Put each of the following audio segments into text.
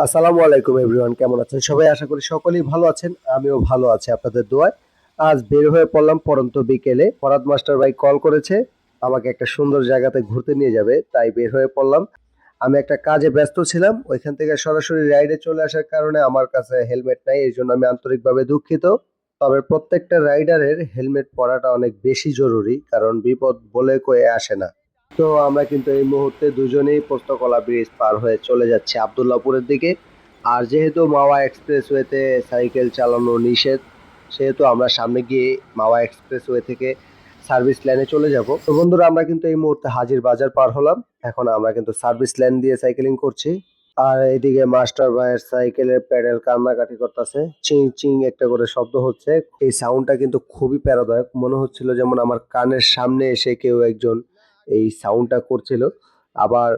আসসালামু আলাইকুম এভরিওয়ান, কেমন আছেন সবাই? আশা করি সকলেই ভালো আছেন। আমিও ভালো আছি আপনাদের দোয়ায়। আজ বের হয়ে পড়লাম পড়ন্ত বিকেলে। ফরহাদ মাস্টার ভাই কল করেছে, আমাকে একটা সুন্দর জায়গাতে ঘুরতে নিয়ে যাবে, তাই বের হয়ে পড়লাম। আমি একটা কাজে ব্যস্ত ছিলাম, ওইখান থেকে সরাসরি রাইডে চলে আসার কারণে আমার কাছে হেলমেট নাই, এই জন্য আমি আন্তরিকভাবে দুঃখিত। তবে প্রত্যেকটা রাইডারের হেলমেট পরাটা অনেক বেশি জরুরি, কারণ বিপদ বলে কয়ে আসে না। তো আমরা কিন্তু এই মুহূর্তে দুজনেই পোস্তকলা ব্রিজ পার হয়ে চলে যাচ্ছি আবদুল্লাপুরের দিকে। আর যেহেতু মাওয়া এক্সপ্রেসওয়েতে সাইকেল চালানো নিষেধ, সেহেতু আমরা সামনে গিয়ে মাওয়া এক্সপ্রেসওয়ে থেকে সার্ভিস লাইনে চলে যাব। তো বন্ধুরা, আমরা কিন্তু এই মুহূর্তে হাজির বাজার পার হলাম। এখন আমরা কিন্তু সার্ভিস লাইন দিয়ে সাইকেলিং করছি। আর এইদিকে মাস্টার ভাইয়ের সাইকেলের প্যাডেল কান্নাকাটি করতেছে, চিং চিং একটা করে শব্দ হচ্ছে। এই সাউন্ডটা কিন্তু খুবই প্যারাদায়ক, মনে হচ্ছিল যেমন আমার কানের সামনে এসে কেউ একজন এই সাউন্ডটা করছিল। আবার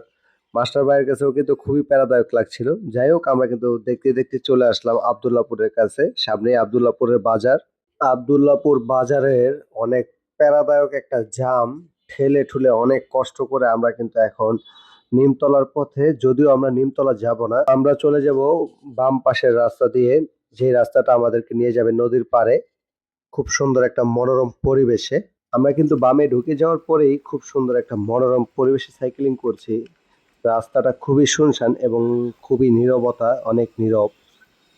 মাস্টার ভাইয়ের কাছেও কিন্তু খুবই প্যারাদায়ক লাগছিল। যাই হোক, আমরা কিন্তু দেখতে দেখতে চলে আসলাম আবদুল্লাপুরের কাছে। সামনে আবদুল্লাপুরের বাজার। আবদুল্লাপুর বাজারের অনেক প্যারাদায়ক একটা জাম ঠেলে ঠুলে অনেক কষ্ট করে আমরা কিন্তু এখন নিমতলার পথে, যদিও আমরা নিমতলা যাব না, আমরা চলে যাব বাম পাশের রাস্তা দিয়ে, যে রাস্তাটা আমাদেরকে নিয়ে যাবে নদীর পাড়ে, খুব সুন্দর একটা মনোরম পরিবেশে। আমরা কিন্তু বামে ঢুকে যাওয়ার পরেই খুব সুন্দর একটা মনোরম পরিবেশে সাইক্লিং করছি। রাস্তাটা খুবই শুনশান এবং খুবই নীরবতা, অনেক নীরব।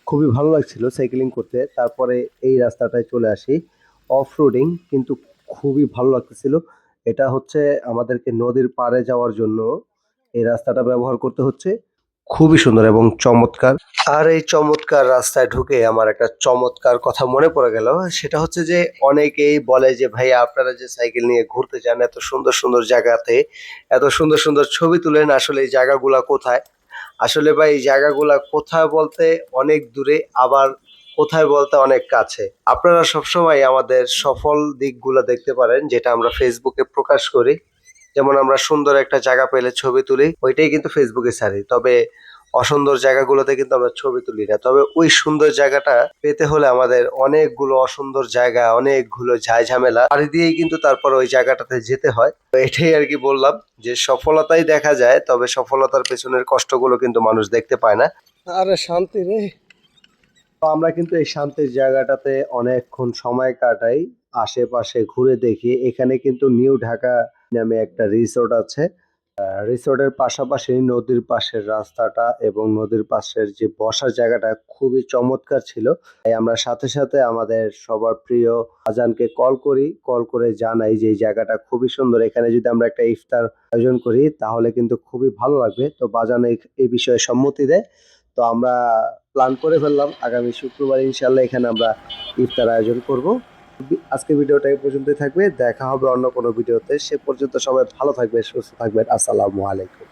খুবই ভালো লাগছিল সাইক্লিং করতে। তারপরে এই রাস্তাটায় চলে আসি। অফ রোডিং কিন্তু খুবই ভালো লাগতেছিল। এটা হচ্ছে আমাদেরকে নদীর পাড়ে যাওয়ার জন্য এই রাস্তাটা ব্যবহার করতে হচ্ছে। খুবই সুন্দর এবং চমৎকার। আর এই চমৎকার রাস্তায় ঢুকে আমার একটা চমৎকার কথা মনে পড়ে গেল। সেটা হচ্ছে যে অনেকেই বলে যে, ভাইয়া আপনারা যে সাইকেল নিয়ে ঘুরতে যান এত সুন্দর সুন্দর জায়গাতে, এত সুন্দর সুন্দর ছবি তুলেন, আসলে এই জায়গাগুলা কোথায়? আসলে ভাই, এই জায়গাগুলা কোথায় বলতে অনেক দূরে, আবার কোথায় বলতে অনেক কাছে। আপনারা সবসময় আমাদের সফল দিকগুলা দেখতে পারেন, যেটা আমরা ফেসবুকে প্রকাশ করি। যেমন আমরা সুন্দর একটা জায়গা পেলে ছবি তুলি, ওইটাই কিন্তু ফেসবুকে ছাড়ি। তবে অসুন্দর জায়গাগুলোতে কিন্তু আমরা ছবি তুলি না। তবে ওই সুন্দর জায়গাটা পেতে হলে আমাদের অনেকগুলো অসুন্দর জায়গা, অনেকগুলো ঝামেলা পাড়ি দিয়েই কিন্তু তারপর ওই জায়গাটাতে যেতে হয়। তো এটাই আর কি বললাম, যে সফলতাই দেখা যায়, তবে সফলতার পেছনের কষ্টগুলো কিন্তু মানুষ দেখতে পায় না। আরে শান্তি রে! তো আমরা কিন্তু এই শান্তির জায়গাটাতে অনেকক্ষণ সময় কাটাই, আশেপাশে ঘুরে দেখি। এখানে কিন্তু নিউ ঢাকা নামে একটা রিসোর্ট আছে। রিসোর্টের পাশাপাশি নদীর পাশের রাস্তাটা এবং নদীর পাশের যে বসার জায়গাটা খুবই চমৎকার ছিল। তাই আমরা সাথে সাথে আমাদের সবার প্রিয় আজানকে কল করি, কল করে জানাই যে এই জায়গাটা খুবই সুন্দর, এখানে যদি আমরা একটা ইফতার আয়োজন করি তাহলে কিন্তু খুবই ভালো লাগবে। তো বাজান এই বিষয়ে সম্মতি দেয়। তো আমরা প্ল্যান করে ফেললাম আগামী শুক্রবার ইনশাল্লাহ এখানে আমরা ইফতার আয়োজন করব। আজকে ভিডিওটা এই পর্যন্তই থাকবে, দেখা হবে অন্য কোনো ভিডিওতে। সে পর্যন্ত সবাই ভালো থাকবে, সুস্থ থাকবেন। আসসালামু আলাইকুম।